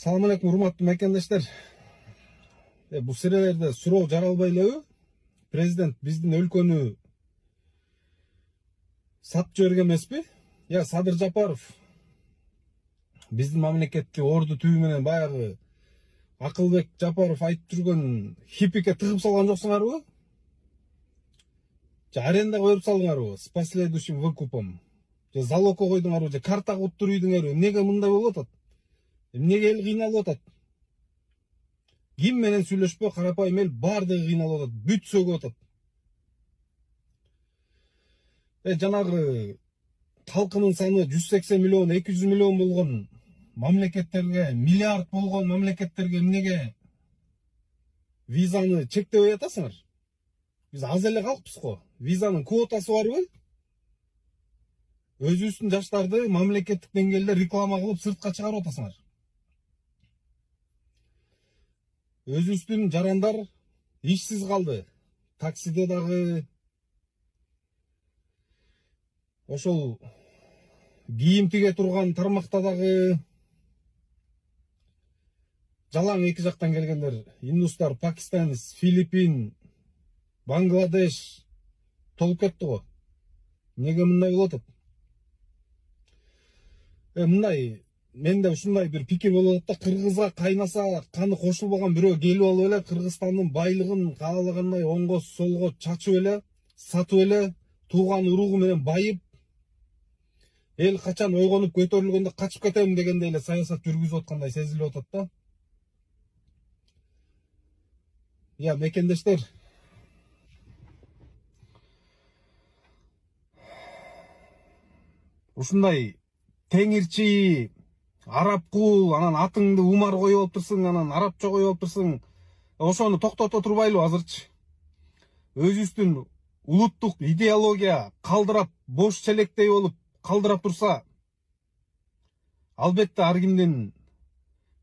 Салам алейкум, урматтуу мекендештер. Бул сирелерде суроо жаралбай элеби? Президент биздин өлкөнү сатып жиберген эмеспи? Я Садыр Жапаров биздин мамлекетти орду түбү менен баягы Акылбек Жапаров айтып жүргөн хиппике тыгып салган жоксуңарбы? Же арендага берип салдыңарбы? С последующим выкупом. Же залогко койдуңарбы? Же карта куттур үйдүңөрбү? Эмнеге мындай болуп атат? Эмнеге эл кыйналып атат? Ким менен сүйлөшпөй карапайым эл баардыгы кыйналып атат, бүт сөгүп атат. Жанагы халкынын саны 180 миллион, 200 миллион болгон мамлекеттерге, миллиард болгон мамлекеттерге эмнеге визаны чектебей атасыңар? Биз аз эле калкпыз го. Визанын квотасы барбы? Өзүбүздүн жаштарды мамлекеттик деңгээлде реклама кылып сыртка чыгарып атасыңар. Өзүбүздүн жарандар ишсиз калды. Таксиде дагы, ошол кийим тиге турган тармакта дагы жалаң эки жактан келгендер, индустар, пакистанец, Филиппин, Бангладеш толуп кетти го. Неге мындай болуп атат? Мындай менде ушундай бир пикир болуп атат да, кыргызга кайнаса каны кошулбаган бирөө келип алып эле Кыргызстандын байлыгын каалагандай оңго солго чачып эле, сатып эле, тууган уругу менен байып, эл качан ойгонуп көтөрүлгөндө качып кетем дегендей эле саясат жүргүзүп аткандай сезилип атат да. Я мекендештер, ушундай теңирчи, арапкул, анан атыңды Умар коюп алыптырсың, анан арапча коюп алыптырсың. Ошону токтото турбайлы азырчы? Өзүбүздүн улуттук идеология калдырап, бош челектей болуп калдырап турса, албетте ар кимдин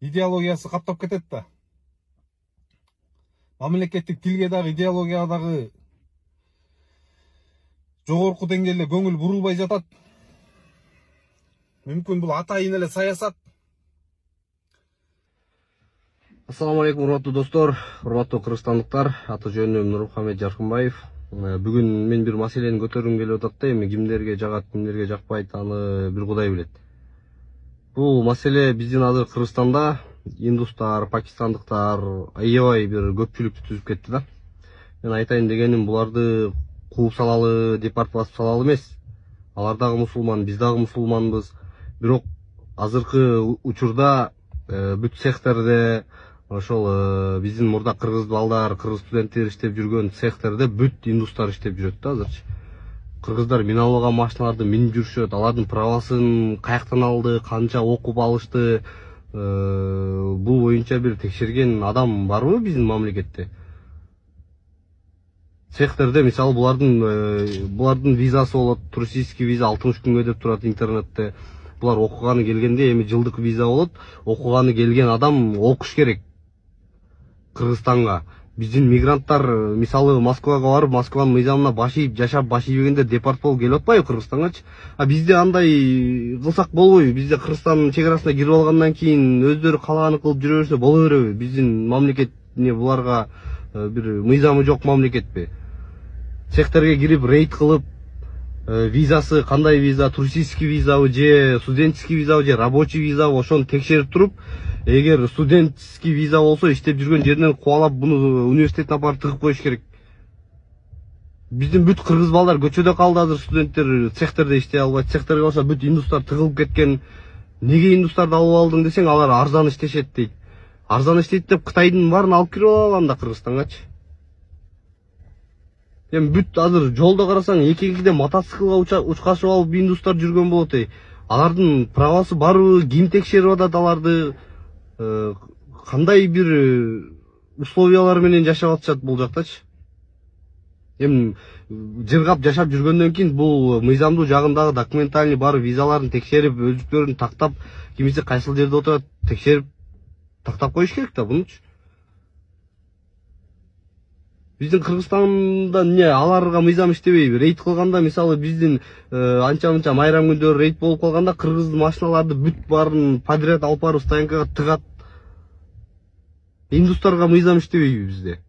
идеологиясы каптап кетет да. Мамлекеттик тилге дагы, идеологияга дагы жогорку деңгээлде көңүл бурулбай жатат. Мүмкүн бул атайын эле саясат. Ассаламу алейкум, урматтуу достор, урматтуу кыргызстандыктар. Аты жөнүм Нурмухамед Жаркынбаев. Бүгүн мен бир маселени көтөргүм келип атат да, эми кимдерге жагат, кимдерге жакпайт, аны бир Кудай билет. Бул маселе биздин азыр Кыргызстанда индустар, пакистандыктар аябай бир көпчүлүктү түзүп кетти да. Мен айтайын дегеним, буларды кууп салалы, депорталап салалы эмес. Алар дагы мусулман, биз дагы мусулманбыз. Бирок азыркы учурда бүт цехтерде, ошол биздин мурда кыргыз балдар, кыргыз студенттер иштеп жүргөн цехтерде бүт индустар иштеп жүрөт да азырчы. Кыргыздар мине албаган машиналарды минип жүрүшөт. Алардын правасын каяктан алды, канча окуп алышты, бул боюнча бир текшерген адам барбы биздин мамлекетте? Цехтерде мисалы булардын визасы болот, туристический виза 60 күнгө деп турат интернетте. Булар окуганы келгенде эми жылдык виза болот. Окуганы келген адам окуш керек Кыргызстанга. Биздин мигранттар мисалы Москвага барып, Москванын мыйзамына баш ийип, жашап баш ийбегенде депорт болуп келип атпайбы Кыргызстангачы? Бизде андай кылсак болбойбу? Бизде Кыргызстандын чек-арасына кирип алгандан кийин өздөрү каалаганы кылып жүрө берсе боло береби? Биздин мамлекет буларга бир мыйзамы жок мамлекетпи? Цехтерге кирип рейд кылып, визасы кандай виза, туристический визабы же студенческий визабы же рабочий визабы, ошону текшерип туруп, эгер студенческий виза болсо иштеп жүргөн жеринен кубалап буну университетине апарып тыгып коюш керек. Биздин бүт кыргыз балдар көчөдө калды азыр, студенттер цехтерде иштей албайт. Цехтерге барса бүт индустар тыгылып кеткен. Неге индустарды алып алдың десең, алар арзан иштешет дейт. Арзан иштейт деп Кытайдын баарын алып кирип алган да Кыргызстангачы. Эми бүт азыр жолдо карасаң, эки-экиден мотоциклга учкашып алып индустар жүргөн болот. Алардын правасы барбы? Ким текшерип атат аларды? Кандай бир условиялар менен жашап атышат бул жактачы? Эми жыргап жашап жүргөндөн кийин бул мыйзамдуу жагындагы документальный бар визаларын текшерип, өзүктөрүн тактап, кимиси кайсыл жерде отурат текшерип тактап коюш керек да бунучу. Биздин Кыргызстанда аларга мыйзам иштебейби? Рейд кылганда, мисалы биздин анча-мынча майрам күндөрү рейд болуп калганда, кыргыз машиналарды бүт баарын подряд алып барып стоянкага тыгат, Индустарга мыйзам иштебейби бизде?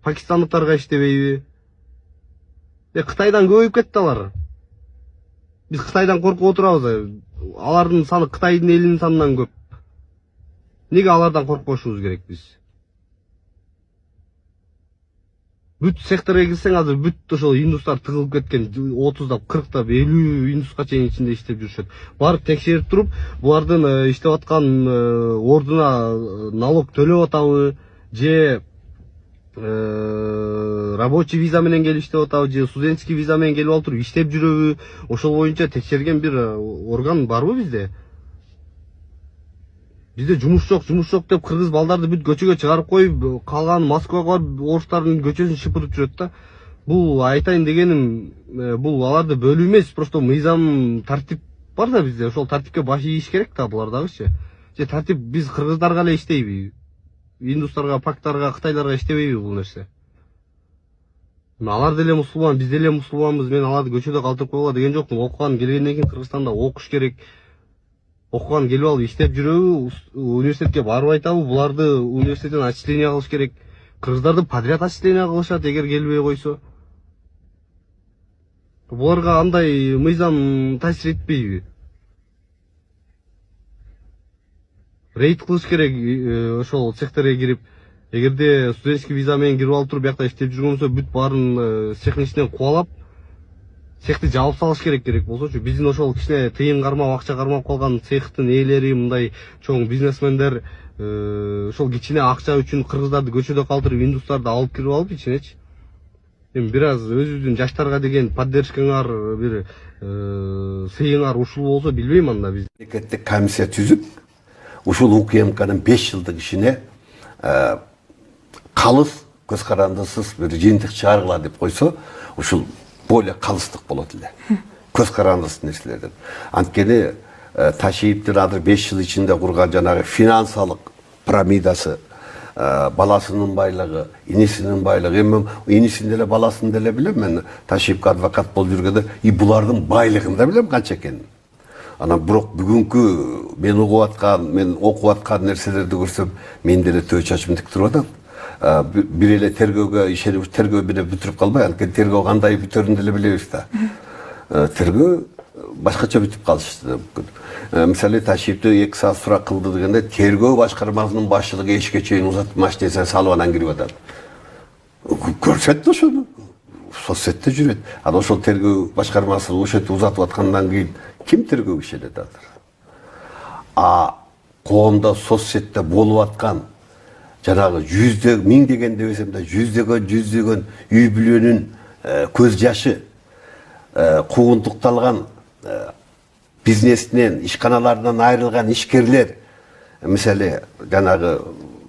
Пакистандыктарга иштебейби? Кытайдан көбөйүп кетти алар. Биз Кытайдан коркуп отурабыз. Алардын саны Кытайдын элинин санынан көп. Неге алардан коркпошубуз керек биз? Бүт секторго кирсең азыр бүт ошол индустар тыгылып кеткен 30дап, 40дап, 50 индуска чейин ичинде иштеп жүрүшөт. Барып текшерип туруп, булардын иштеп аткан ордуна налог төлөп атабы, же рабочий виза менен келип иштеп атабы, же студенческий виза менен келип алып туруп иштеп жүрөбү? Ошол боюнча текшерген бир орган барбы бизде? Бизде жумуш жок деп кыргыз балдарды бүт көчөгө чыгарып коюп, калган Москвага барып орустардын көчөсүн шыпырып жүрөт да. Бул айтайын дегеним, бул аларды бөлүү эмес, просто мыйзам, тартип бар да бизде. Ошол тартипке баш ийиш керек да булар дагычы. Же тартип биз кыргыздарга эле иштейби? Индустарга, пактарга, кытайларга иштебейби бул нерсе? Алар деле мусулман, биз деле мусулманбыз. Мен аларды көчөдө калтырып койгула деген жокмун. Окуган келгенден кийин Кыргызстанда окуш керек. Окуган келип алып иштеп жүрөбү, университетке барып айтабы, буларды университеттен отчисление кылыш керек. Кыргыздарды подряд отчисление кылышат эгер келбей койсо. Буларга андай мыйзам таасир этпейби? Рейд кылыш керек ошол секторго кирип. Эгерде студенческий виза менен кирип алып туруп биякта иштеп жүргөн болсо, бүт баарын цехтин ичинен кубалап, цехти жабып салыш керек болсочу. Биздин ошол кичине тыйын кармап, акча кармап калган цехтин ээлери, мындай чоң бизнесмендер ошол кичине акча үчүн кыргыздарды көчөдө калтырып, индустарды алып кирип алып ичинечи. Эми бир аз өзүбүздүн жаштарга деген поддержкаңар, бир сыйыңар ушул болсо билбейм анда биз. Мемлекеттик комиссия түзүп, ушул УКМКнын 5 жылдык ишине калыс, көз карандысыз бир жыйынтык чыгаргыла деп койсо, ушул более калыстык болот эле. Көз карандысыз нерселерден. Анткени Ташиевдин азыр 5 жыл ичинде курган жанагы финансалык пирамидасы, баласынын байлыгы, инисинин байлыгы, эми инисин деле баласын деле билем мен. Ташиевке адвокат болуп жүргөндө, булардын байлыгын да билем канча экенин. Анан бирок бүгүнкү мен угуп аткан, мен окуп аткан нерселерди көрсөм, мен деле төө чачым тик туруп атам. Бир эле тергөөгө ишенип, тергөө менен бүтүрүп калбай, анткени тергөө кандай бүтөрүн деле билебиз да. Тергөө башкача бүтүп калышты мүмкүн. Мисалы Ташиевди 2 саат сурак кылды дегенде, тергөө башкармасынын башчылыгы эшикке чейин узатып машинесин салып анан кирип атат. Көрсөттү ошону. Соцсетте жүрөт. Анан ошол тергөө башкармасы ошентип узатып аткандан кийин ким тергөө ишенет азыр? Коомдо соцсетте болуп аткан жанагы жүздөгөн, миң деген деп эсемде, жүздөгөн үй бүлөнүн көз жашы, куугунтукталган бизнесинен, ишканаларынан айрылган ишкерлер, мисалы жанагы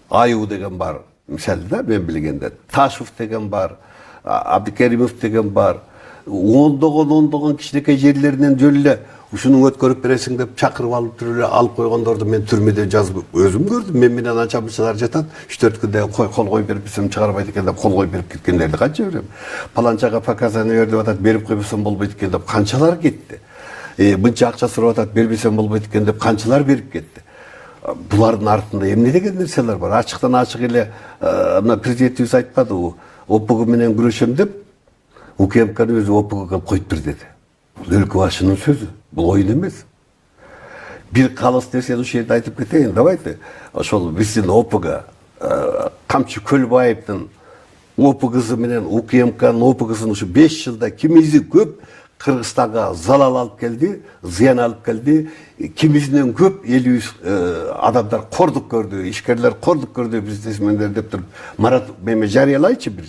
Аю деген бар, мисалы да мен билгенде, Ташев деген бар, Абдикеримов деген бар, ондогон кичинекей жерлеринен жөн эле ушуну өткөрүп бересиң деп чакырып алып туруп эле алып койгондорду мен түрмөдө жазып өзүм көрдүм. Мен менен анча мынчалар жатат. 3-4 күндө кол коюп берип берсем чыгарбайт экен деп кол коюп берип кеткендерди канча берем. Паланчага показания бер деп атат, берип койбосом болбойт экен деп канчалар кетти. Мынча акча сурап атат, бербесем болбойт экен деп канчалар берип кетти. Булардын артында эмне деген нерселер бар? Ачыктан ачык эле мына президентибиз айтпадыбы? ОПГ менен күрөшөм деп УКМКны өзү ОПГ кылып коюп бер деди. Бул өлкө башынын сөзү, бул оюн эмес. Бир калыс нерсени ушул жерде айтып кетейин, давайте. Ошол биздин ОПГ, Камчы Көлбаевдин ОПГсы менен УКМКнын ОПГсын ушу 5 жылда кимизи көп Кыргызстанга залал алып келди, зыян алып келди. Кимисинен көп элибиз адамдар кордук көрдү, ишкерлер кордук көрдү, бизнесмендер деп туруп Марат меме жарыялайчы бир.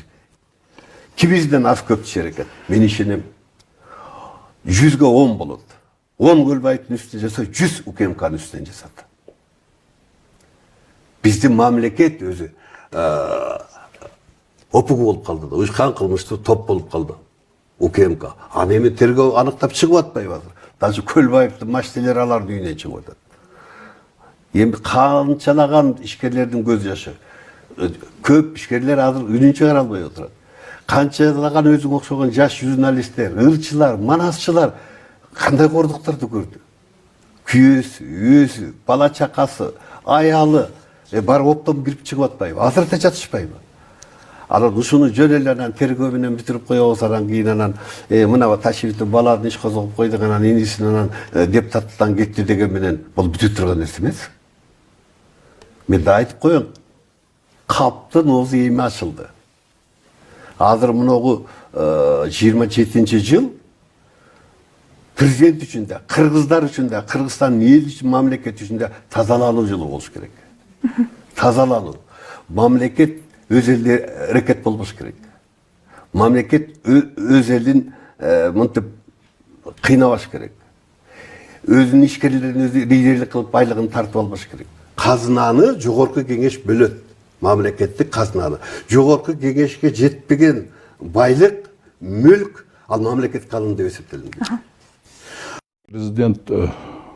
Кимисинен аз көп түшөр экен. Мен ишенем 100ге 10 болот. 10 Көлбаевдин үстүнө жаса, 100 УКМКнын үстүнө жасат. Биздин мамлекет өзү ОПГ болуп калды да, уюшкан кылмыштуу топ болуп калды. УКМК. Аны эми тергөө аныктап чыгып атпайбы азыр? Даже Көлбаевдин машинелери алардын үйүнөн чыгып атат. Эми канчалаган ишкерлердин көз жашы. Көп ишкерлер азыр үнүн чыгара албай отурат. Канчалаган өзүңө окшогон жаш журналисттер, ырчылар, манасчылар кандай кордуктарды көрдү? күйөөсү, өзү, бала чакасы, аялы бар оптом кирип чыгып атпайбы? Азыр да жатышпайбы? Анан ушуну жөн эле анан тергөө менен бүтүрүп коебуз, анан кийин анан мына Ташиевдин баласын иш козгоп койдук, анан инисин анан депутаттан кетти деген менен бул бүтүп турган нерсе эмес. Мен да айтып коеюн, каптын оозу эми ачылды. Азыр муногу 27-жыл президент үчүн да, кыргыздар үчүн да, Кыргызстандын эл үчүн, мамлекет үчүн да тазалануу жылы болуш керек. Тазалануу. Мамлекет өз элде аракет болбош керек. Мамлекет өз элин мынтип кыйнабаш керек. Өзүнүн ишкерлерин өзү лидерлик кылып байлыгын тартып албаш керек. Казынаны жогорку кеңеш бөлөт. Мамлекеттик казынаны. Жогорку кеңешке жетпеген байлык, мүлк ал мамлекетке алынды деп эсептелинген. Президент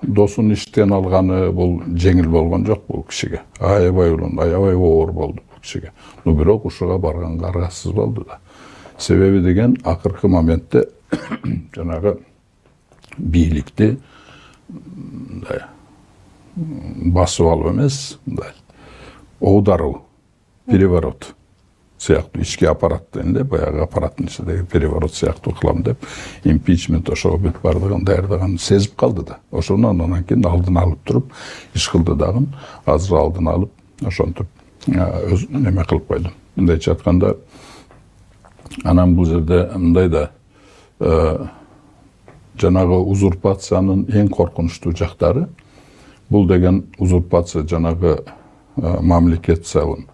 досун иштен алганы бул жеңил болгон жок бул кишиге. Аябай оор болду бул кишиге. Бирок ушуга барганга аргасыз болду да. Себеби деген акыркы моментте жанагы бийликти басып алуу эмес, оодаруу, переворот сыяктуу ички аппараттын эле, баягы аппараттын ичиндеги переворот сыяктуу кылам деп, импичмент ошого бүт бардыгын даярдаганын сезип калды да. Ошону анан кийин алдын алып туруп, иш кылды дагы, азыр алдын алып, ошентип өз неме кылып койду. Мындайча айтканда, анан бул жерде мындай да жанагы узурпациянын эң коркунучтуу жактары, бул деген узурпация жанагы мамлекеттин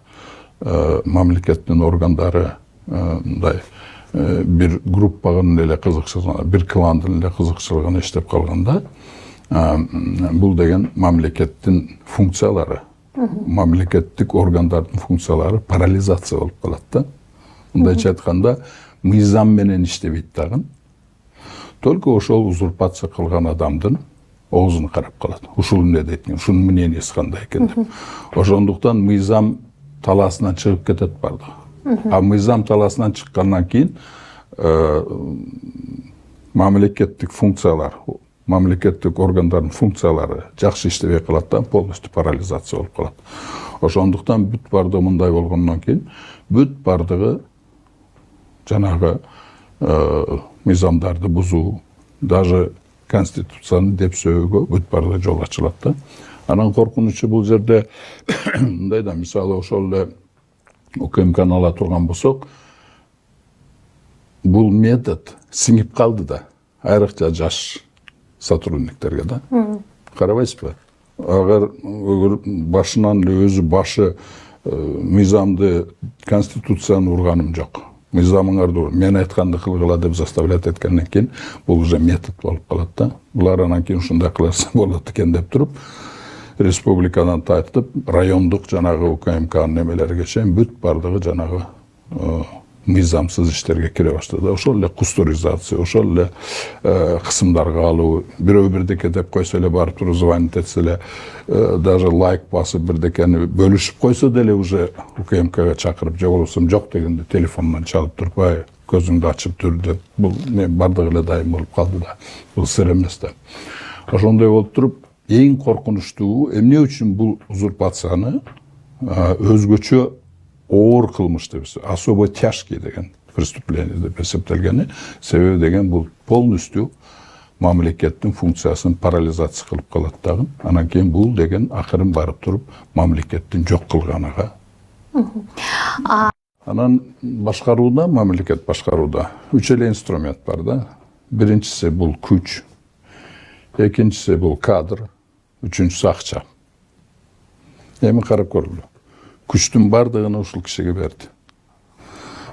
органдары мындай бир группанын эле кызыкчылыгына, бир кландын эле кызыкчылыгына иштеп калганда, бул деген мамлекеттин функциялары, мамлекеттик органдардын функциялары парализация болуп калат да. Мындайча айтканда, мыйзам менен иштебейт дагы. Только ошол узурпация кылган адамдын оозуна карап калат. Ушул эмне дейт экен, ушунун мнениясы кандай экен деп. Ошондуктан мыйзам таласынан чыгып кетет бардык. А мыйзам таласынан чыккандан кийин мамлекеттик функциялар, мамлекеттик органдардын функциялары жакшы иштебей калат да, полностью парализация болуп калат. Ошондуктан бүт бардыгы мындай болгондон кийин бүт бардыгы жанагы мыйзамдарды бузуу, даже конституцияны деп сөөгө бүт бардыгы жол ачылат да. Анан коркунучу бул жерде мындай да, мисалы ошол эле УКМКны ала турган болсок, бул метод сиңип калды да, айрыкча жаш сотрудниктерге да. Карабайсызбы? Агар башынан эле өзү башы мыйзамды, конституцияны урганым жок. Мыйзамыңарды мен айтканды кылгыла деп заставлять эткенден кийин бул уже метод болуп калат да. Булар анан кийин ушундай кылса болот экен деп туруп, республикадан тартып, райондук жанагы УКМКнын немелерге чейин бүт бардыгы жанагы мыйзамсыз иштерге кире баштады. Ошол эле кустуризация, ошол эле кысымдарга алуу, бирөө бирдеке деп койсо эле барып туруп звонить этсе эле, даже лайк басып бирдекени бөлүшүп койсо деле уже УКМКга чакырып, же болбосо жок дегенде телефондон чалып туруп, ай, көзүңдү ачып тур деп, бул бардыгы эле дайым болуп калды да. Бул сыр эмес да. Ошондой болуп туруп, эң коркунучтуу эмне үчүн бул узурпацияны өзгөчө оор кылмыш деп, особо тяжкий деген преступление деп эсептелгени, себеби деген бул полностью мамлекеттин функциясын парализация кылып калат дагы. Анан кийин бул деген акырын барып туруп мамлекеттин жок кылганыга. Анан башкарууда, мамлекет башкарууда 3 эле инструмент бар да. Биринчиси бул күч, экинчиси бул кадр, үчүнчүсү акча. Эми карап көргүлө. Күчтүн бардыгын ушул кишиге берди.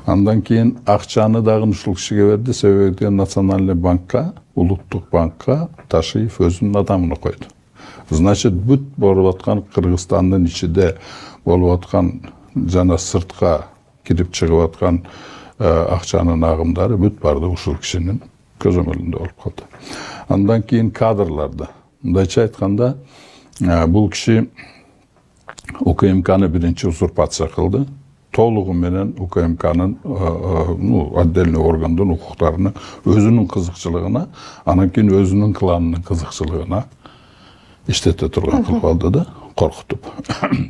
Андан кийин акчаны дагы ушул кишиге берди, себеби Национальный банкка, улуттук банкка Ташиев өзүнүн адамын койду. Значит, бүт болуп аткан Кыргызстандын ичинде болуп аткан жана сыртка кирип чыгып аткан акчанын агымдары бүт бардыгы ушул кишинин көзөмөлүндө болуп калды. Андан кийин кадрларды. Мындайча айтканда, бул киши УКМКны биринчи узурпация кылды. Толугу менен УКМКнын отдельный органдын укуктарына, өзүнүн кызыкчылыгына, анан кийин өзүнүн кланынын кызыкчылыгына иштете турган кылып алды да, коркутуп.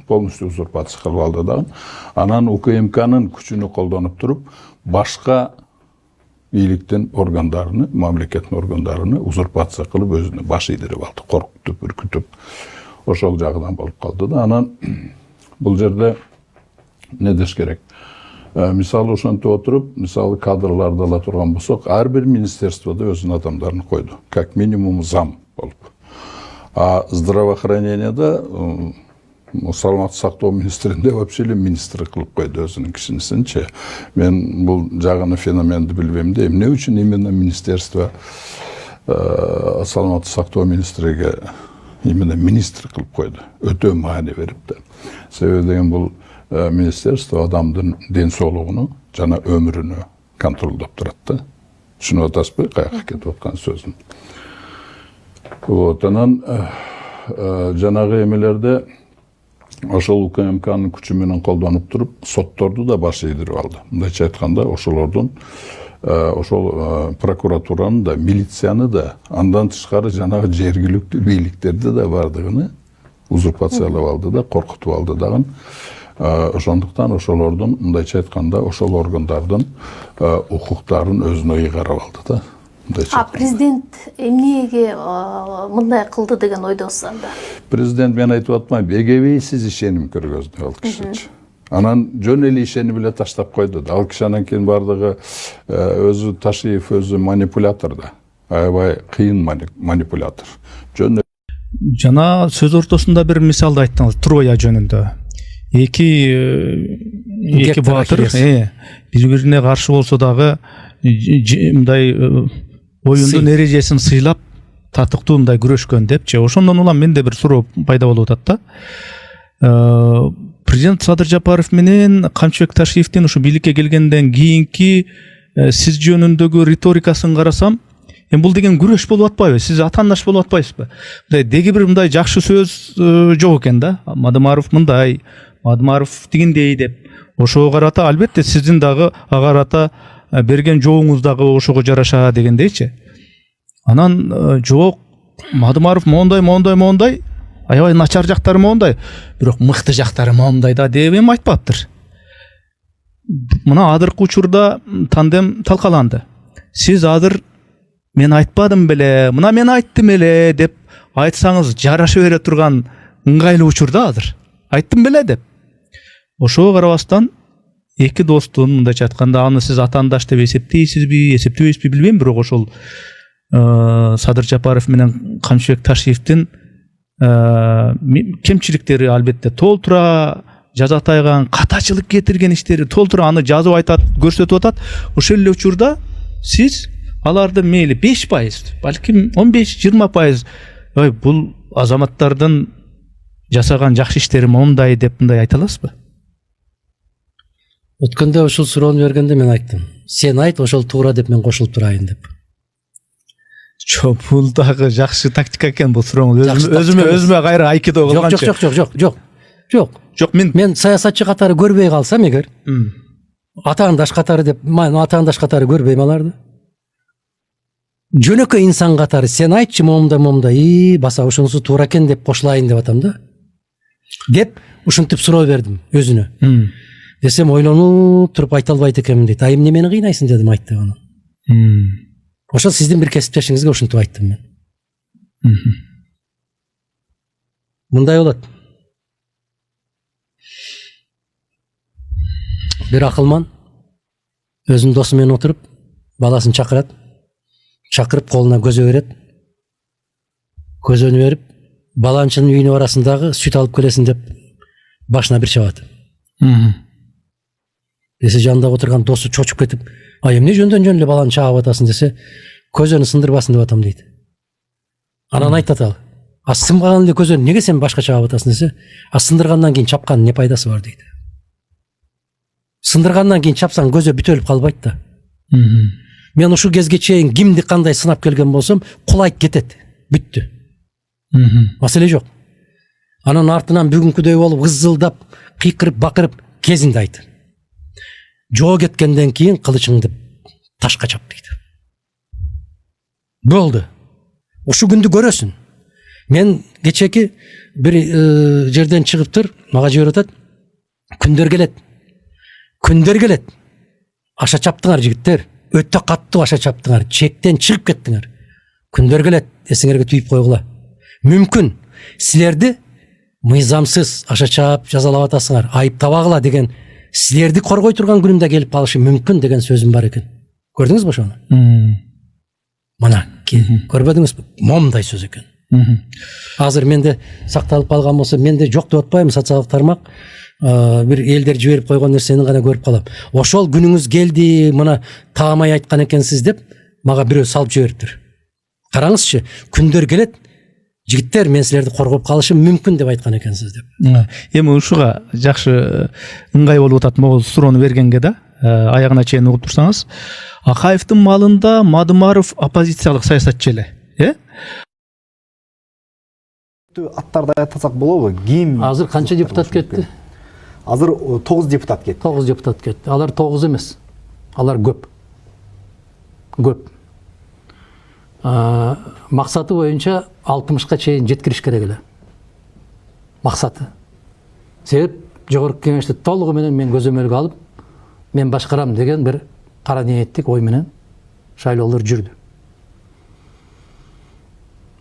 Полностью узурпация кылып алды да. Анан УКМКнын күчүнү колдонуп туруп, башка бийликтин органдарыны, мамлекеттин органдарыны узурпация кылып өзүнө баш ийдирип алды, коркутуп, үркүтүп. Ошол жагынан болуп калды да. Анан бул жерде не деш керек? Мисалы ошентип отуруп, мисалы кадрларды ала турган болсок, ар бир министерстводо өзүнүн адамдарын койду, как минимум зам болуп. А здравоохранениеде, саламаттык сактоо министринде вообще эле министр кылып койду өзүнүн кишинисинчи. Мен бул жагыны феноменди билбейм да, эмне үчүн именно министерство саламаттык сактоо министриге именно министр кылып койду. Өтө маани берип да. Себеби деген бул министерство адамдын ден соолугуну жана өмүрүнү контролдоп турат да. Түшүнүп атасызбы каяка кетип аткан сөзүн? Вот, анан жанагы эмелерде ошол УКМКнын күчү менен колдонуп туруп, сотторду да баш ийдирип алды. Мындайча айтканда, ошолордун ошол прокуратуранын да, милицияны да, андан тышкары жанагы жергиликтүү бийликтерди да бардыгыны узурпациялап алды да, коркутуп алды дагы. Ошондуктан ошолордун, мындайча айтканда, ошол органдардын укуктарын өзүнө ыйгарып алды да. Президент эмнеге мындай кылды деген ойдосуз анда? Президент, мен айтып атпайм, эгебейсиз ишеним көргөздү ал кишичи. Анан жөн эле ишенип эле таштап койду. Ал киши анан кийин бардыгы өзү Ташиев өзү манипулятор да. Аябай кыйын манипулятор. Жана сөз ортосунда бир мисалды айттыңыз, Троя жөнүндө. Эки баатыр бири-бирине каршы болсо дагы мындай оюндун эрежесин сыйлап татыктуу мындай күрөшкөн депчи. Ошондон улам менде бир суроо пайда болуп атат да. Президент Садыр Жапаров менен Камчыбек Ташиевдин ушу бийликке келгенден кийинки сиз жөнүндөгү риторикасын карасам, бул деген күрөш болуп атпайбы? Сиз атаандаш болуп атпайсызбы? Мындай деги бир мындай жакшы сөз жок экен да. Мадымаров мындай, Мадымаров тигиндей деп. Ошого карата албетте сиздин дагы ага карата берген жообуңуз дагы ошого жараша дегендейчи. Анан жок, Мадымаров моундай, аябай начар жактары моундай, бирок мыкты жактары моундай да деп эми айтпаптыр. Мына азыркы учурда тандем талкаланды. Сиз азыр мен айтпадым беле, мына мен айттым эле деп айтсаңыз жараша бере турган ыңгайлуу учурда азыр. Айттым беле деп. Ошого карабастан эки достун, мындайча айтканда, аны сиз атаандаш деп эсептейсизби, эсептебейсизби билбейм, бирок ошол Садыр Жапаров менен Камчыбек Ташиевдин кемчиликтери албетте толтура, жазатайган, катачылык кетирген иштери толтура аны жазып айтат, көрсөтүп атат. Ошол эле учурда сиз аларды мейли 5%, балким 15-20%, бул азаматтардын жасаган жакшы иштери мондай деп мындай айта аласызбы? Өткөндө ошол суроону бергенде мен айттым. Сен айт, ошол туура деп мен кошулуп турайын деп. Жок, бул дагы жакшы тактика экен бул сурооңуз. Өзүмө кайра айкидо кылганчы. Жок, мен саясатчы катары көрбөй калсам эгер, атаандаш катары деп, мен атаандаш катары көрбөйм аларды. Жөнөкөй инсан катары сен айтчы момундай, баса ошонусу туура экен деп кошулайын деп атам да. Деп ушинтип суроо бердим өзүнө. Десем ойлонуп туруп айта албайт экенмин дейт. А эмне мени кыйнайсың дедим, айтты аны. Ошол сиздин бир кесиптешиңизге ушинтип айттым мен. Мындай болот. Бир акылман өзүнүн досу менен отуруп, баласын чакырат. Чакырып колуна көзө берет. Көзөнү берип, баланчынын үйүнө барасындагы сүт алып келесиң деп башына бир чабат. Десе жанында отурган досу чочуп кетип, а эмне жөндөн жөн эле баланы чаап атасың десе, көзөнү сындырбасын деп атам дейт. Анан айтат ал. А сынбаган эле көзөнү неге сен башка чаап атасың десе, а сындыргандан кийин чапканын не пайдасы бар дейт. Сындыргандан кийин чапсаң көзө бүтө өлүп калбайт да. Мен ушу кезге чейин кимди кандай сынап келген болсом, кулайт кетет. Бүттү. Маселе жок. Анан артынан бүгүнкүдөй болуп ызылдап, кыйкырып, бакырып кезинде айт. Жоо кеткенден кийин кылычыңды ташка чап дейт. Болду. Ушу күндү көрөсүн. Мен кечеки бир жерден чыгыптыр, мага жиберип атат. Күндөр келет. Аша чаптыңар жигиттер. Өтө каттуу аша чаптыңар. Чектен чыгып кеттиңер. Күндөр келет, эсиңерге түйүп койгула. Мүмкүн силерди мыйзамсыз аша чап жазалап атасыңар, айыптабагыла деген силерди коргой турган күнүм да келип калышы мүмкүн деген сөзүм бар экен. Көрдүңүзбү ошону? Мына, көрбөдүңүзбү? Момдай сөз экен. Азыр менде сакталып калган болсо, менде жок деп атпайм, социалдык тармак бир элдер жиберип койгон нерсени гана көрүп калам. Ошол күнүңүз келди, мына таамай айткан экенсиз деп мага бирөө салып жибериптир. Караңызчы, күндөр келет, жигиттер мен силерди коргоп калышым мүмкүн деп айткан экенсиз деп. Эми ушуга жакшы ыңгай болуп атат могул суроону бергенге да, аягына чейин угуп турсаңыз. Акаевдин маалында Мадымаров оппозициялык саясатчы эле, Аттарды айтсак болобу? Ким? Азыр канча депутат кетти? Азыр 9 депутат кетти. 9 депутат кетти. Алар 9 эмес. Алар көп. Максаты боюнча 60ка чейин жеткириш керек эле. Максаты. Себеп жогорку кеңешти толугу менен мен көзөмөлгө алып, мен башкарам деген бир кара ниеттик ой менен шайлоолор жүрдү.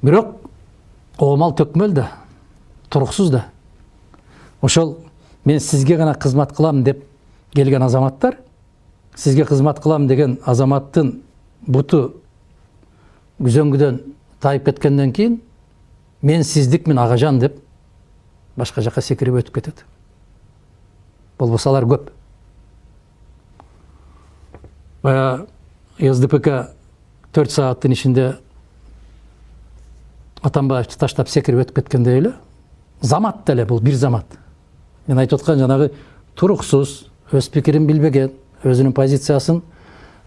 Бирок оомал төкмөл да, туруксуз да. Ошол мен сизге гана кызмат кылам деп келген азаматтар, сизге кызмат кылам деген азаматтын буту күзөңгүдөн тайып кеткенден кийин мен сиздикмин агажан деп башка жака секирип өтүп кетет. Болбосо алар көп. Бая СДПК 4 сааттын ичинде Атамбаевди таштап секирип өтүп кеткендей эле. Замат деле бул, бир замат. Мен айтып аткан жанагы туруксуз, өз пикирин билбеген, өзүнүн позициясы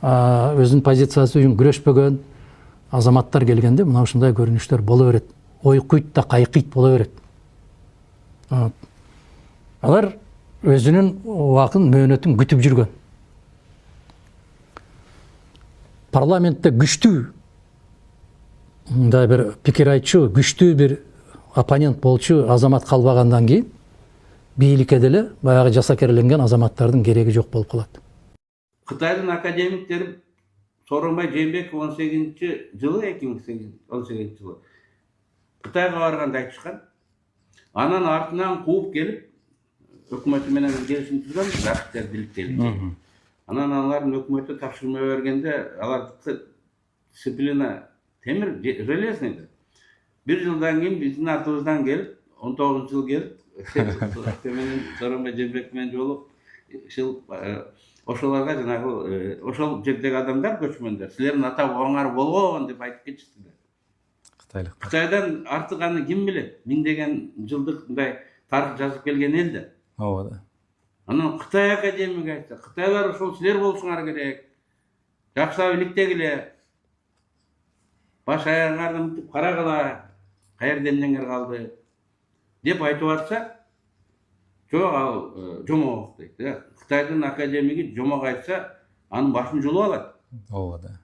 үчүн күрөшпөгөн азаматтар келгенде мына ушундай көрүнүштөр боло берет. Ойкуйт да кайкыйт боло берет. Алар өзүнүн убакын мөөнөтүн күтүп жүргөн. Парламентте күчтүү мындай бир пикир айтчу, күчтүү бир оппонент болчу азамат калбагандан кийин бийликке деле баягы жасакерленген азаматтардын кереги жок болуп калат. Кытайдын академиктери Сооронбай Жээнбеков 2018 жылы Кытайга барганда айтышкан. Анан артынан кууп келип өкмөтү менен келишим түзгөн, рахаттар бийликтелди. Анан алардын өкмөтү тапшырма бергенде алардыкы дисциплина темир железный. Bir жылдан кийин биздин артыбыздан келип, 19 жыл келип, Сооронбай Жээнбеков менен жолугуп, ошолорго жанагы ошол жердеги адамдар, көчмөндөр, силердин ата бабаңар болгон деп айтып кетишти. Кытайдан артыганы ким билет? Миңдеген жылдык мындай тарых жазып келген эл да. Ооба да. Анан Кытай академиги айтты. Кытайлар ошол силер болушуңар керек. Жакшы бийликтегиле. Баш аягыңарды мынтип карагыла. Каерде эмнеңер калды деп айтып атса, жок ал жомок дейт. Кытайдын академиги жомок айтса, анын башын жулуп алат. Ооба да.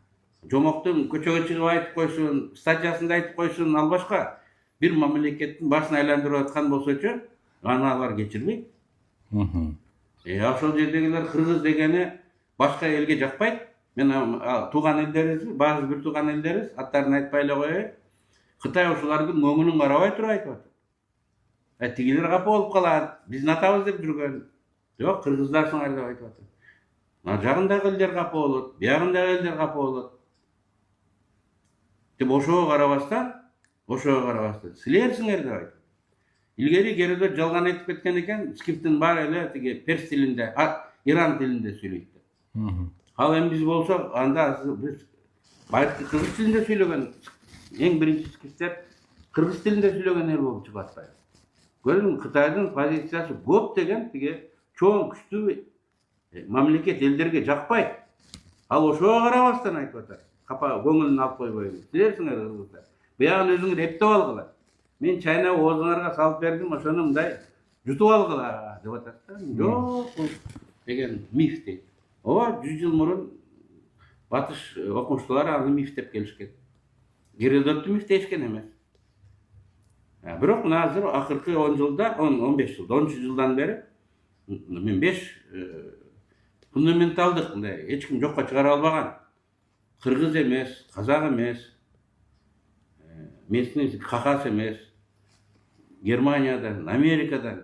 Жомоктун көчөгө чыгып айтып койсун, статьясында айтып койсун, ал башка бир мамлекеттин башын айландырып аткан болсочу, аны алар кечирбейт. Ошол жердегилер кыргыз дегени башка элге жакпайт. Мен тууган элдерибиз, баары бир тууган элдерибиз, аттарын айтпай эле коеюн. Кытай ошолардын көңүлүн карабай туруп айтып атат. Тигилер капа болуп калат, биздин атабыз деп жүргөн. Жок, кыргыздарсыңар деп айтып атат. Мына жагындагы элдер капа болот, биягындагы элдер капа болот. Деп ошого карабастан, силерсиңер деп айтат. Илгери керөөдө жалган айтып кеткен экен, скриптин баары эле тиги перс тилинде, иран тилинде сүйлөйт. Ал эми биз болсок, анда биз байыркы кыргыз тилинде сүйлөгөн, эң биринчи скриптер кыргыз тилинде сүйлөгөн эл болуп чыгып атпайбы. Көрдүңбү, Кытайдын позициясы көп деген тиги чоң күчтүү мамлекет элдерге жакпайт. Ал ошого карабастан айтып атат. Капа көңүлүн алып койбойбуз. Силерсиңер кыргыздар. Буягын өзүңөр эптеп алгыла. Мен чайнап оозуңарга салып бердим, ошону мындай жутуп алгыла деп атат да. Жок, бул деген миф дейт. Ооба, 100 жыл мурун батыш окумуштуулар аны миф деп келишкен. Геродотту мифтешкен эмес. Бирок мына азыр акыркы 10 жылда, 15 жылда, 13 жылдан бери мен 5 фундаменталдык мындай эч ким жокко чыгара албаган кыргыз эмес, казак эмес, местный хахас эмес, Германиядан, Америкадан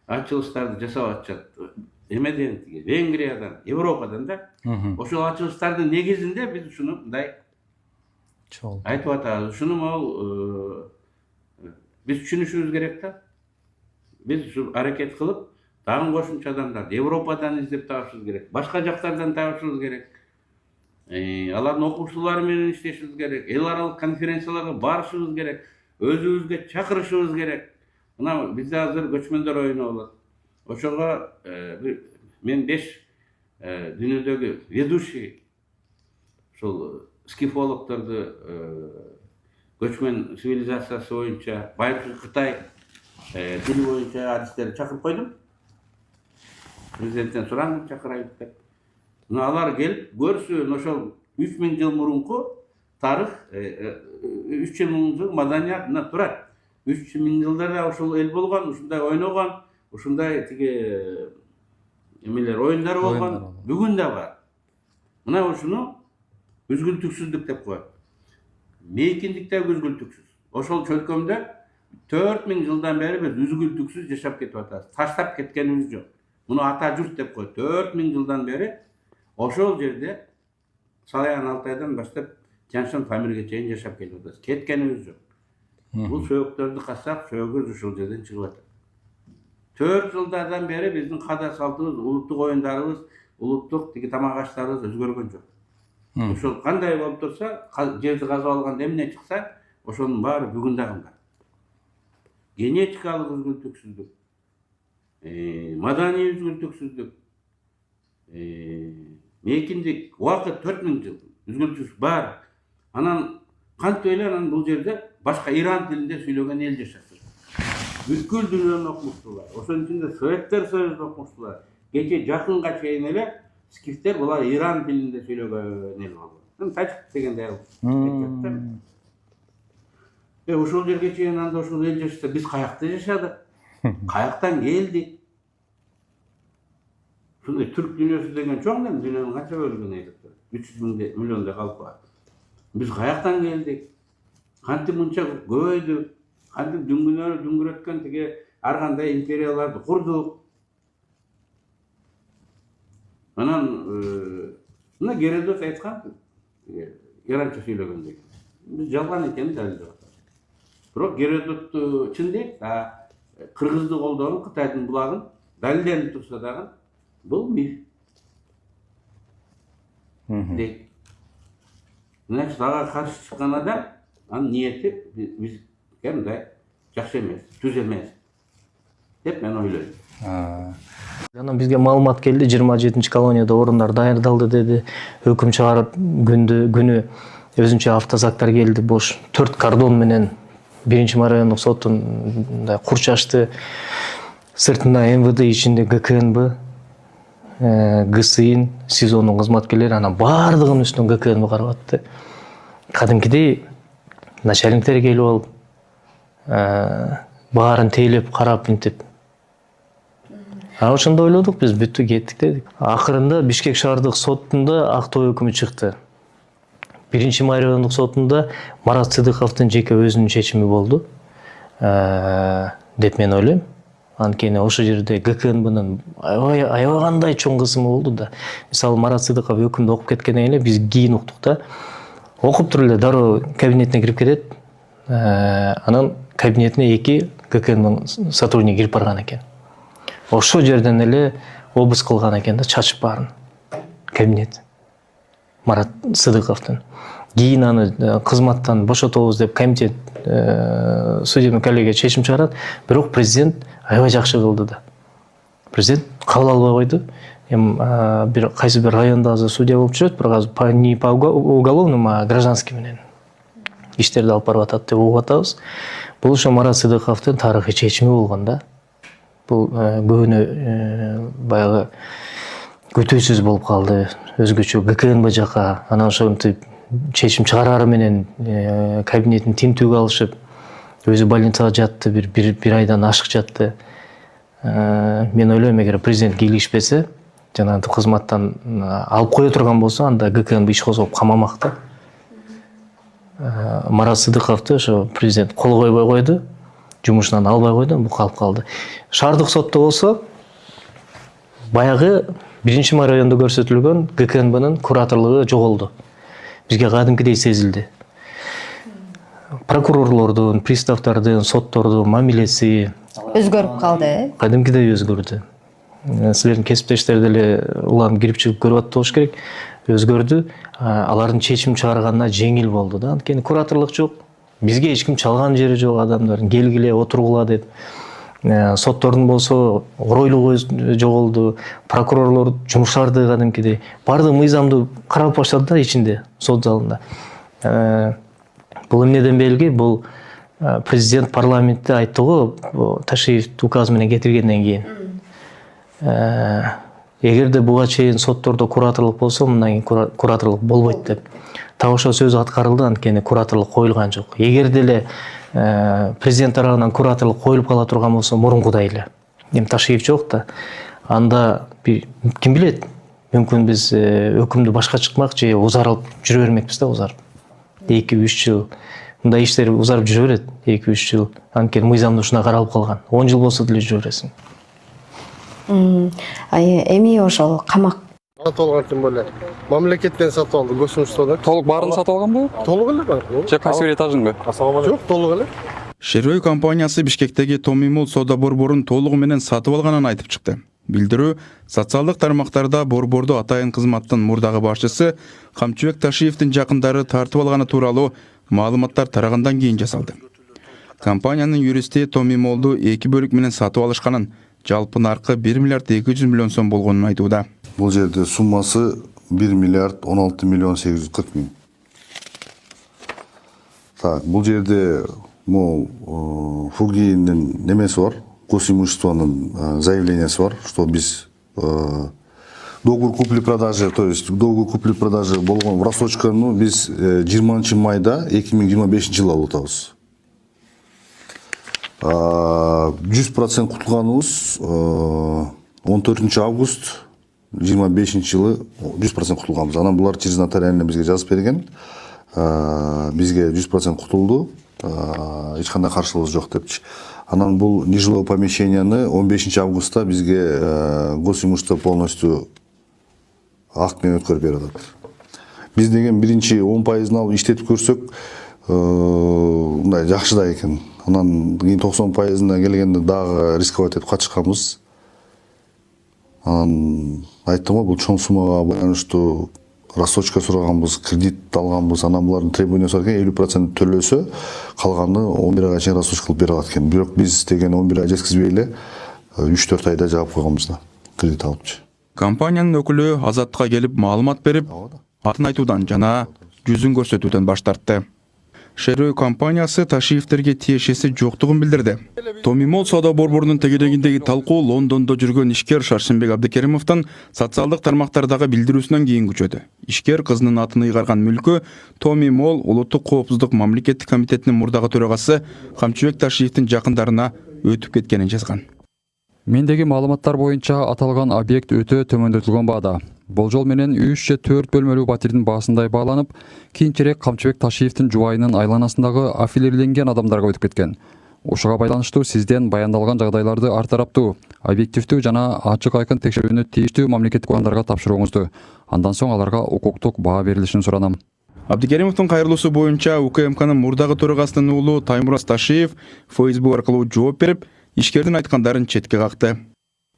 ачылыштарды жасап атышат. Эмеден, Венгриядан, Европадан да. Ошол ачылыштардын негизинде биз ушуну мындай айтып атабыз. Ушуну могул биз түшүнүшүбүз керек да. Биз ушу аракет кылып, дагы кошумча адамдарды Европадан издеп табышыбыз керек. Башка жактардан табышыбыз керек. Алардын окуучулары менен иштешибиз керек. Эл аралык конференцияларга барышыбыз керек. Өзүбүзгө чакырышыбыз керек. Мына бизде азыр көчмөндөр оюну болот. Ошого мен 5 дүйнөдөгү ведущий ушул скифологдорду көчмөн цивилизациясы боюнча, байыркы Кытай тили боюнча адистерди чакырып койдум. Президенттен сураңыз чакырайык деп. Мына алар келип көрсүн ошол 3000 жыл мурунку тарых, 3000 жыл маданият мына турат. 3000 жылдарда ошол эл болгон, ушундай ойногон, ушундай тиги эмелер оюндар болгон, бүгүн да бар. Мына ушуну үзгүлтүксүздүк деп коет. Мейкиндик да үзгүлтүксүз. Ошол чөлкөмдө 4000 жылдан бери биз үзгүлтүксүз жашап кетип атабыз. Таштап кеткенибиз жок. Муну ата журт деп коет. 4000 жылдан бери ошол жерде Салаян Алтайдан баштап Тянь-Шань Памирге чейин жашап келип атабыз. Кеткенибиз жок. Бул сөйөктөрдү кассак, сөөгөз ушул жерден чыгып атат. 4 жылдардан бери биздин када салтыбыз, улуттук оюндарыбыз, улуттук тиги тамак аштарыбыз өзгөргөн жок. Ошол кандай болуп турса, жерди казып алганда эмне чыкса, ошонун баары бүгүн дагы бар. Генетикалык үзгүлтүксүздүк, маданий үзгүлтүксүздүк, мейкиндик, убакыт 4000 жыл үзгүлтүксүз бар. Анан кантип эле анан бул жерде башка Иран тилинде сүйлөгөн эл жашап жатат. Бүткүл дүйнөнү окумуштулар. Ошонун ичинде Советтер Союзун окумуштулар. Кече жакынга чейин эле скифтер булар Иран тилинде сүйлөгөн эл болгон. Тажик деген эл. Ошол жерге чейин анда ошол эл жашаса, биз каякта жашадык? Каяктан келдик? Ушундай түрк дүйнөсү деген чоң эми дүйнөнүн канча бөлүгүн ээлеп 300 миллиондой калып бар. Биз каяктан келдик? Кантип мынча көбөйдүк? Кантип дүңгүрөткөн тиги ар кандай империяларды курдук? Анан мына Геродот айткан, иранча сүйлөгөндө. Биз жалган экенин далилдеп атабыз. Бирок Геродотту чын дейт, кыргызды колдогон Кытайдын булагын далилденип турса дагы бул миф. Дейт. Значит, ага каршы чыккан адам, анын ниети биз мындай жакшы эмес, түз эмес деп мен ойлойм. Анан бизге маалымат келди, 27 колонияда орундар даярдалды деди. Өкүм чыгарып күнү өзүнчө автозактар келди, бош 4 кордон менен 1 райондук соттун курчашты. Сыртында МВД, ичинде ГКНБ, ГСИН, СИЗОнун кызматкерлери, анан бардыгынын үстүнөн ГКНБ карап атты. Кадимкидей начальниктер келип алып, баарын тейлеп карап интип. Ошондо ойлодук, биз бүттү, кеттик дедик. Акырында Бишкек шаардык сотунда актоо өкүмү чыкты. 1 май райондук сотунда Марат Сыдыковдун жеке өзүнүн чечими болду деп мен ойлойм. Анткени ошол жерде ГКНБнын аябагандай чоң кысымы болду да. Мисалы Марат Сыдыков өкүмдү окуп кеткенден кийин биз кийин уктук да. Окуп туруп эле дароо кабинетине кирип кетет. Анан кабинетине 2 ГКНБнын сотрудниги кирип барган экен. Ошол жерден эле обыск кылган экен да, чачып баарын кабинет Марат Сыдыковдун. Кийин аны кызматтан бошотобуз деп комитет судебный коллегия чечим чыгарат, бирок президент аябай жакшы кылды да. Президент кабыл албай койду. Бир кайсы бир районда азыр судья болуп жүрөт, бирок не по уголовным, а гражданский менен иштерди алып барып атат деп угуп атабыз. Бул ошо Марат Сыдыковдун тарыхый чечими болгон да. Бул көбүнө баягы күтүүсүз болуп калды, өзгөчө ГКНБ жака. Анан ошентип чечим чыгарары менен кабинетин тинтүүгө алышып, өзү больницага жатты, бир айдан ашык жатты. Мен ойлойм, эгер президент кийлигишпесе, жанагы кызматтан алып кое турган болсо, анда ГКНБ иш козгоп камамак да. Марат Сыдыковду ошо президент кол койбой койду, жумушунан албай койду, бул калып калды. Шаардык сотто болсо, баягы 1 райондо көрсөтүлгөн ГКНБнын кураторлугу жоголду. Бизге кадимкидей сезилди. Прокурорлордун, приставдардын, соттордун мамилеси өзгөрүп калды. Кадимкидей өзгөрдү. Силердин кесиптештер деле улам кирип чыгып көрүп атты болуш керек. Өзгөрдү. Алардын чечим чыгарганына жеңил болду да. Анткени кураторлук жок. Бизге эч ким чалган жери жок адамдардын. Келгиле, отургула деп. Соттордун болсо оройлугу жоголду. Прокурорлор жумуштарды кадимкидей. Бардык мыйзамды карап баштады да ичинде, сот залында. Бул эмнеден белги? Бул президент парламентте айтты го, Ташиев указ менен кетиргенден кийин. Эгерде буга чейин соттордо кураторлук болсо, мындан кийин кураторлук болбойт деп. Так ошо сөз аткарылды, анткени кураторлук коюлган жок. Эгер деле президент тарабынан кураторлук коюлуп кала турган болсо, мурункудай эле. Эми Ташиев жок да. Анда ким билет? Мүмкүн биз өкүмдү башка чыкмак же узарылып жүрө бермекпиз да, узарып. 2-3 жыл. Мындай иштер узарып жүрө берет, 2-3 жыл. Анткени мыйзамда ушуна каралып калган. 10 жыл болсо деле жүрө бересиң. Эми ошол камак сатып алган тем более. Мамлекеттен сатып алды, государстводан. Толук баарын сатып алганбы? Толук эле бар. Же кайсы бир этажыңбы? Жок, толук эле. Шерой компаниясы Бишкектеги Томимол соода борборун толугу менен сатып алганын айтып чыкты. Билдирүү социалдык тармактарда борборду атайын кызматтын мурдагы башчысы Камчыбек Ташиевдин жакындары тартып алганы тууралуу маалыматтар тарагандан кийин жасалды. Компаниянын юристи Томимолду 2 бөлүк менен сатып алышканын, жалпы наркы 1 миллиард 200 миллион сом болгонун айтууда. Бул жерде суммасы 1 миллиард 16 миллион 840 миң. Так, бул жерде Фугиинин немеси бар, госимуществонун заявлениясы бар, что биз договор купли-продажи, то есть договор купли-продажи болгон рассрочканы биз 20 майда 2025 жылы алып атабыз. 100% кутулганыбыз 14 август 25 жылы 100% кутулганбыз. Анан булар через нотариально бизге жазып берген. Бизге 100% кутулду. Эч кандай каршылыгыбыз жок депчи. Анан бул нежилое помещенияны 15 августта бизге госимущество полностью акт менен өткөрүп берип атат. Биз деген биринчи 10%-ын алып иштетип көрсөк, мындай жакшы да экен. Анан кийин 90%-на келгенде дагы рисковать этип качканбыз. Анан айттым го, бул чоң суммага байланыштуу рассрочка сураганбыз, кредит алганбыз. Анан булардын требованиясы бар экен, 50% төлөсө, калганы 11 айга чейин рассрочка кылып бере алат экен. Бирок биз деген 11 ай жеткизбей эле 3-4 айда жаап койгонбуз да, кредит алыпчы. Компаниянын өкүлү Азаттыкка келип маалымат берип, атын айтуудан жана жүзүн көрсөтүүдөн баш тартты. Шерой компаниясы Ташиевтерге тиешеси жоктугун билдирди. Томимол соода борборунун тегерегиндеги талкуу Лондондо жүргөн ишкер Шаршембек Абдыкеримовдун социалдык тармактардагы билдирүүсүнөн кийин күчөдү. Ишкер кызынын атын ыйгарган мүлкү Томимол улуттук коопсуздук мамлекеттик комитетинин мурдагы төрагасы Камчыбек Ташиевдин жакындарына өтүп кеткенин жазган. Мендеги маалыматтар боюнча аталган объект өтө төмөндөтүлгөн баада. Болжол менен 3 же 4 бөлмөлүү батирдин баасындай бааланып, кийинчерээк Камчыбек Ташиевдин жубайынын айланасындагы аффилирленген адамдарга өтүп кеткен. Ушуга байланыштуу сизден баяндалган жагдайларды ар тараптуу, объективдүү жана ачык айкын текшерүүнү тийиштүү мамлекеттик органдарга тапшырууңузду, андан соң аларга укуктук баа берилишин суранам. Абдыкеримовдун кайрылуусу боюнча УКМКнын мурдагы төрагасынын уулу Таймураз Ташиев Facebook аркылуу жооп берип, ишкердин айткандарын четке какты.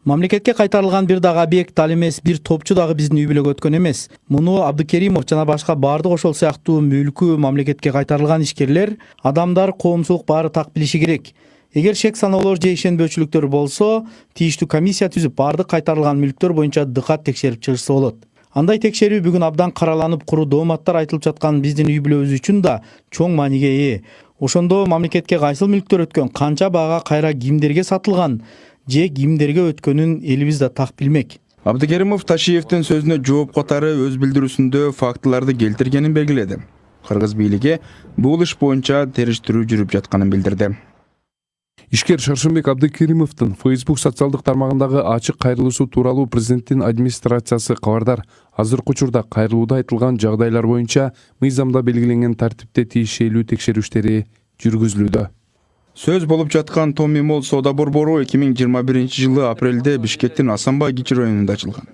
Мамлекетке кайтарылган бир дагы объект ал эмес, бир топчу дагы биздин үй бүлөгө өткөн эмес. Муну Абдыкеримов жана башка бардык ошол сыяктуу мүлкү мамлекетке кайтарылган ишкерлер, адамдар, коомчулук баары так билиши керек. Эгер шек саноолор же ишенбөөчүлүктөр болсо, тийиштүү комиссия түзүп бардык кайтарылган мүлктөр боюнча дыкат текшерип чыгышса болот. Андай текшерүү бүгүн абдан караланып, куру дооматтар айтылып жаткан биздин үй бүлөбүз үчүн да чоң мааниге ээ. Ошондо мамлекетке кайсыл мүлктөр өткөн, канча баага кайра кимдерге сатылган же кимдерге өткөнүн элибиз да так билмек. Абдыкеримов Ташиевдин сөзүнө жооп катары өз билдирүүсүндө фактыларды келтиргенин белгиледи. Кыргыз бийлиги бул иш боюнча териштирүү жүрүп жатканын билдирди. Ишкер Шаршынбек Абдыкеримовдун Facebook социалдык тармагындагы ачык кайрылуусу тууралуу президенттин администрациясы кабардар. Азыркы учурда кайрылууда айтылган жагдайлар боюнча мыйзамда белгиленген тартипте тиешелүү текшерүүштери жүргүзүлүүдө. Сөз болуп жаткан Томи Молл соода борбору 2021-жылы апрелде Бишкектин Асанбай Кичи районунда ачылган.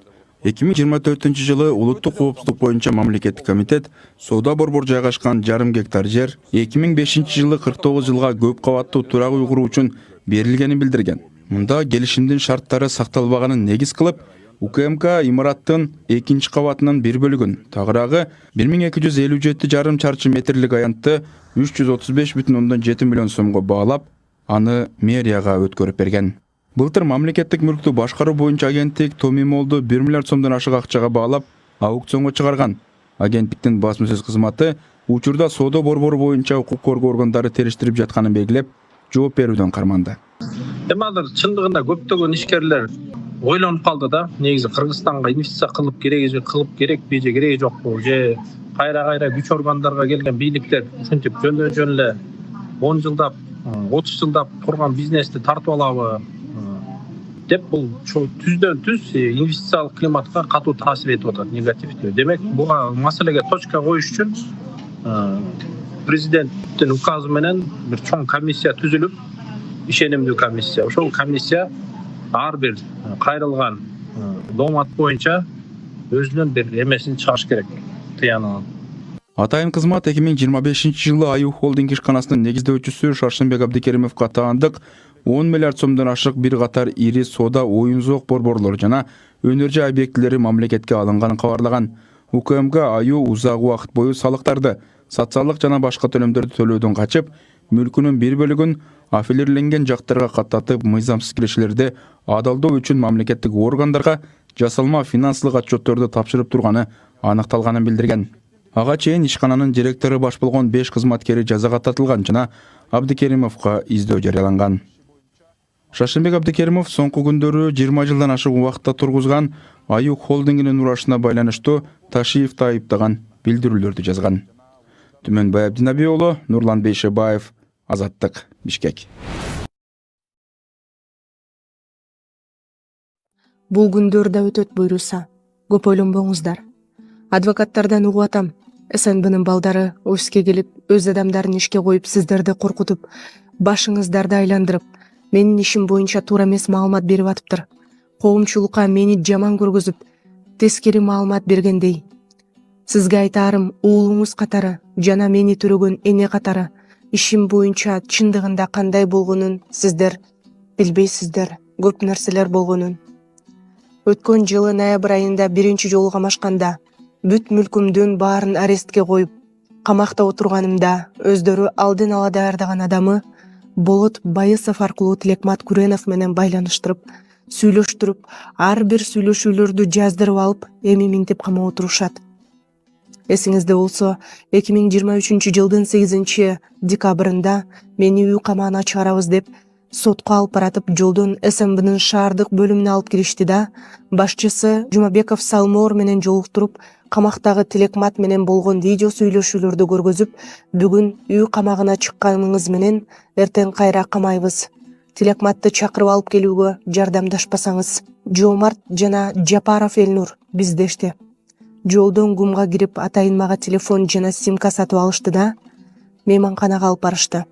2024-жылы улуттук коопсуздук боюнча мамлекеттик комитет соода борбор жайгашкан 1,5 гектар жер 2005-жылы 49 жылга көп кабаттуу турак үй куруу үчүн берилгенин билдирген. Мында келишимдин шарттары сакталбаганын негиз кылып, УКМК имараттын 2 кабатынын бир бөлүгүн, тагыраагы 1257,5 чарчы метрлик аянтты 335,7 миллион сомго баалап, аны мэрияга өткөрүп берген. Былтыр мамлекеттик мүлктү башкаруу боюнча агенттик Томи Моллду 1 миллиард сомдон ашык акчага баалап, аукционго чыгарган. Агенттиктин басма сөз кызматы учурда соода борбору боюнча укук коргоо органдары териштирип жатканын белгилеп, жооп берүүдөн карманды. Азыр чындыгында көптөгөн ишкерлер ойлонуп калды да, негизи Кыргызстанга инвестиция кылып керекпи же кереги жокпу, же кайра күч органдарга келген бийликтер ушинтип жөн эле 10 жылдап, 30 жылдап турган бизнести тартып алабы деп бул түздөн түз инвестициялык климатка катуу таасир этип атат, негативдүү. Демек, буга маселеге точка коюш үчүн президенттин указы менен бир чоң комиссия түзүлүп, ишенимдүү комиссия. Ошол комиссия ар бир кайрылган доомат боюнча өзүнүн бир эмесин чыгарыш керек, тыянын. Атайын кызмат 2025-жылы Аю холдинг ишканасынын негиздөөчүсү Шаршынбек Абдыкеримовго таандык 10 миллиард сомдон ашык бир катар ири соода оюн-зоок борборлору жана өнөр жай объектилери мамлекетке алынганын кабарлаган. УКМК Аю узак убакыт бою салыктарды, социалдык жана башка төлөмдөрдү төлөөдөн качып, мүлкүнүн бир бөлүгүн аффилирленген жактарга каттатып, мыйзамсыз кирешелерди адалдоо үчүн мамлекеттик органдарга жасалма финансылык отчетторду тапшырып турганы аныкталганын билдирген. Ага чейин ишкананын директору баш болгон 5 кызматкери жазага тартылган жана Абдыкеримовго издөө жарыяланган. Шаршынбек Абдыкеримов соңку күндөрү 20 жылдан ашык убакытта тургузган Аю холдингинин урашына байланыштуу Ташиевди айыптаган билдирүүлөрдү жазган. Түмөнбай Абдинабий уулу, Нурлан Бейшебаев, Азаттык, Бишкек. Бул күндөр да өтөт буйруса. Көп ойлонбоңуздар. Адвокаттардан угуп атам. СНБнын балдары офиске келип, өз адамдарын ишке коюп, сиздерди коркутуп, башыңыздарды айландырып, менин ишим боюнча туура эмес маалымат берип атыптыр. Коомчулукка мени жаман көргөзүп, тескери маалымат бергендей. Сизге айтаарым, уулуңуз катары жана мени төрөгөн эне катары ишим боюнча чындыгында кандай болгонун сиздер билбейсиздер. Көп нерселер болгонун. Өткөн жылы ноябрь айында биринчи жолу камашканда бүт мүлкүмдүн баарын арестке коюп, камакта отурганымда өздөрү алдын ала даярдаган адамы Болот Байысов аркылуу Тилекмат Күренов менен байланыштырып, сүйлөштүрүп, ар бир сүйлөшүүлөрдү жаздырып алып, эми минтип камап отурушат. Эсиңизде болсо, 2023-жылдын 8 декабрында мени үй камагына чыгарабыз деп сотко алып баратып, жолдон СНБнын шаардык бөлүмүнө алып киришти да, башчысы Жумабеков Салмоор менен жолуктуруп, камактагы Тилекмат менен болгон видео сүйлөшүүлөрдү көргөзүп, бүгүн үй камагына чыкканыңыз менен эртең кайра камайбыз. Тилекматты чакырып алып келүүгө жардамдашпасаңыз. Жоомарт жана Жапаров Элнур биздешти. Жолдон гумга кирип, атайын мага телефон жана симка сатып алышты да, мейманканага алып барышты.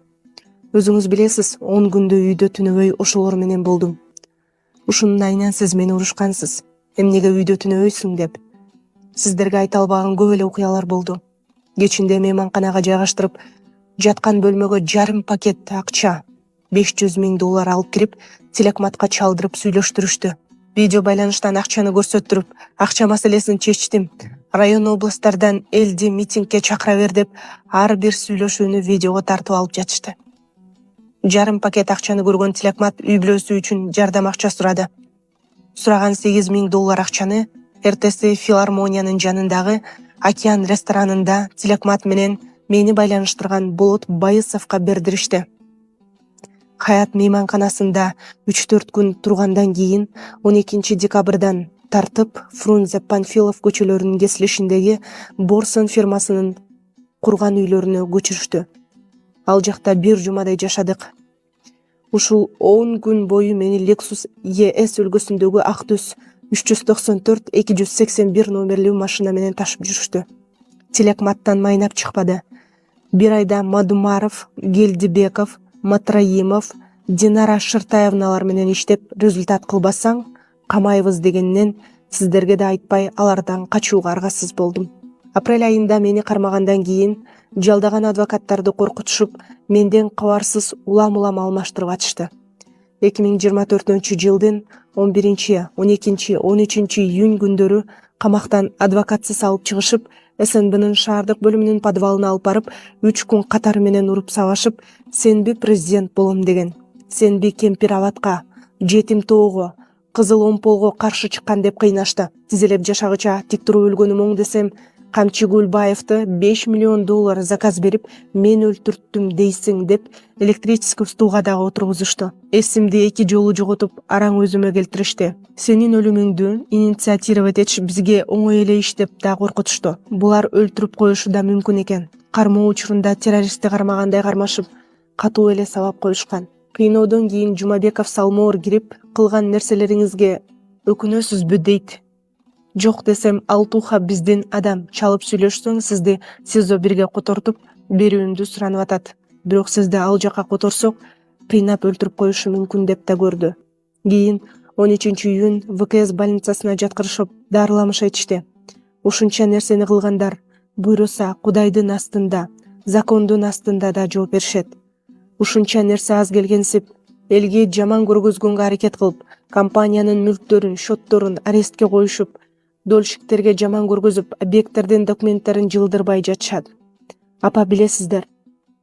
Өзүңүз билесиз, 10 күндө үйдө түнөбөй ошолор менен болдум. Ушунун айынан сиз мени урушкансыз. Эмнеге үйдө түнөбөйсүң деп. Сиздерге айта албаган көп эле окуялар болду. Кечинде мейманканага жайгаштырып, жаткан бөлмөгө 1,5 пакет акча, $500,000 алып кирип, Тилекматка чалдырып сүйлөштүрүштү. Видео байланыштан акчаны көрсөттүрүп, акча маселесин чечтим. Район областтардан элди митингге чакыра бер деп, ар бир сүйлөшүүнү видеого тартып алып жатышты. 1,5 пакет акчаны көргөн Тилекмат үй бүлөсү үчүн жардам акча сурады. Сураган $8,000 акчаны эртеси филармониянын жанындагы Океан ресторанында Тилекмат менен мени байланыштырган Болот Байысовго бердиришти. Хаят мейманканасында 3-4 күн тургандан кийин 12 декабрдан тартып Фрунзе Панфилов көчөлөрүнүн кесилишиндеги Борсон фирмасынын курган үйлөрүнө көчүрүштү. Ал жакта бир жумадай жашадык. Ушул 10 күн бою мени Lexus ES үлгүсүндөгү ак түс 394-281 номерлүү машина менен ташып жүрүштү. Телекматтан майнап чыкпады. Бир айда Мадумаров, Гелдибеков, Матраимов, Динара Шыртаевналар менен иштеп результат кылбасаң, камайбыз дегеннен сиздерге да айтпай алардан качууга аргасыз болдум. Апрель айында мени кармагандан кийин жалдаган адвокаттарды коркутушуп, менден кабарсыз улам-улам алмаштырып атышты. 2024-жылдын 11, 12, 13 июнь күндөрү камактан адвокатсыз алып чыгышып, СНБнын шаардык бөлүмүнүн подвалына алып барып, 3 күн катары менен уруп сабашып, сенби президент болом деген, сенби кемпир абатка, жетим тоого, кызыл омполго каршы чыккан деп кыйнашты. Тизелеп жашагыча тик туруп өлгөнүм оң десем, Камчы Гулбаевты $5 миллион заказ берип, мен өлтүрттүм дейсиң деп электрический стулга дагы отургузушту. Эсимди 2 жолу жоготуп, араң өзүмө келтиришти. Сенин өлүмүңдү инициативать этиш бизге оңой эле иш деп да коркутушту. Булар өлтүрүп коюшу да мүмкүн экен. Кармоо учурунда террористти кармагандай кармашып, катуу эле сабап коюшкан. Кыйноодон кийин Жумабеков Салмоор кирип, кылган нерселериңизге өкүнөсүзбү дейт. Жок десем, Алтуха биздин адам, чалып сүйлөшсөң сизди СИЗО 1-ге котортуп берүүмдү суранып атат. Бирок сизди ал жака которсок, кыйнап өлтүрүп коюшу мүмкүн деп да көрдү. Кийин 13 июнь ВКС больницасына жаткырышып, дарыламыш этишти. Ушунча нерсени кылгандар буйруса Кудайдын астында, закондун астында да жооп беришет. Ушунча нерсе аз келгенсип, элге жаман көргөзгөнгө аракет кылып, компаниянын мүлктөрүн, счетторун арестке коюшуп, дольщиктерге жаман көргөзүп, объекттердин документтерин жылдырбай жатышат. Апа, билесиздер,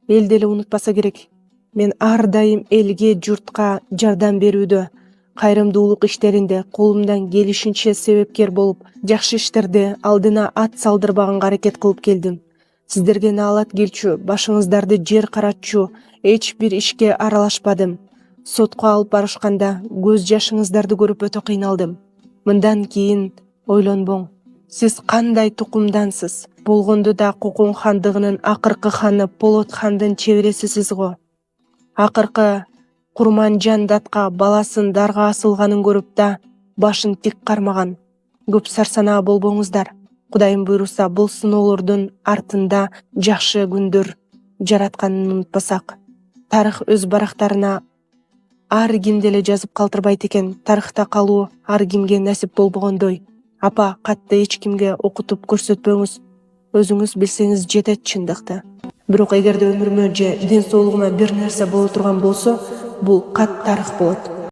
эл деле унутпаса керек. Мен ар дайым элге, журтка жардам берүүдө, кайрымдуулук иштеринде колумдан келишинче себепкер болуп, жакшы иштерде алдына ат салдырбаганга аракет кылып келдим. Сиздерге наалат келчү, башыңыздарды жер каратчу эч бир ишке аралашпадым. Сотко алып барышканда көз жашыңыздарды көрүп өтө кыйналдым. Мындан кийин ойлонбоң. Сиз кандай тукумдансыз? Болгондо да Кокон хандыгынын акыркы ханы Полот хандын чебересисиз го. Акыркы Курманжан датка баласын дарга асылганын көрүп да башын тик кармаган. Көп сарсанаа болбоңуздар. Кудайым буйруса, бул сыноолордун артында жакшы күндөр жаратканын унутпасак. Тарых өз барактарына ар кимди эле жазып калтырбайт экен. Тарыхта калуу ар кимге насип болбогондой. Апа, катты эч кимге окутуп көрсөтпөңүз. Өзүңүз билсеңиз жетет чындыкты. Бирок эгерде өмүрүмө же ден соолугума бир нерсе боло турган болсо, бул кат тарых болот.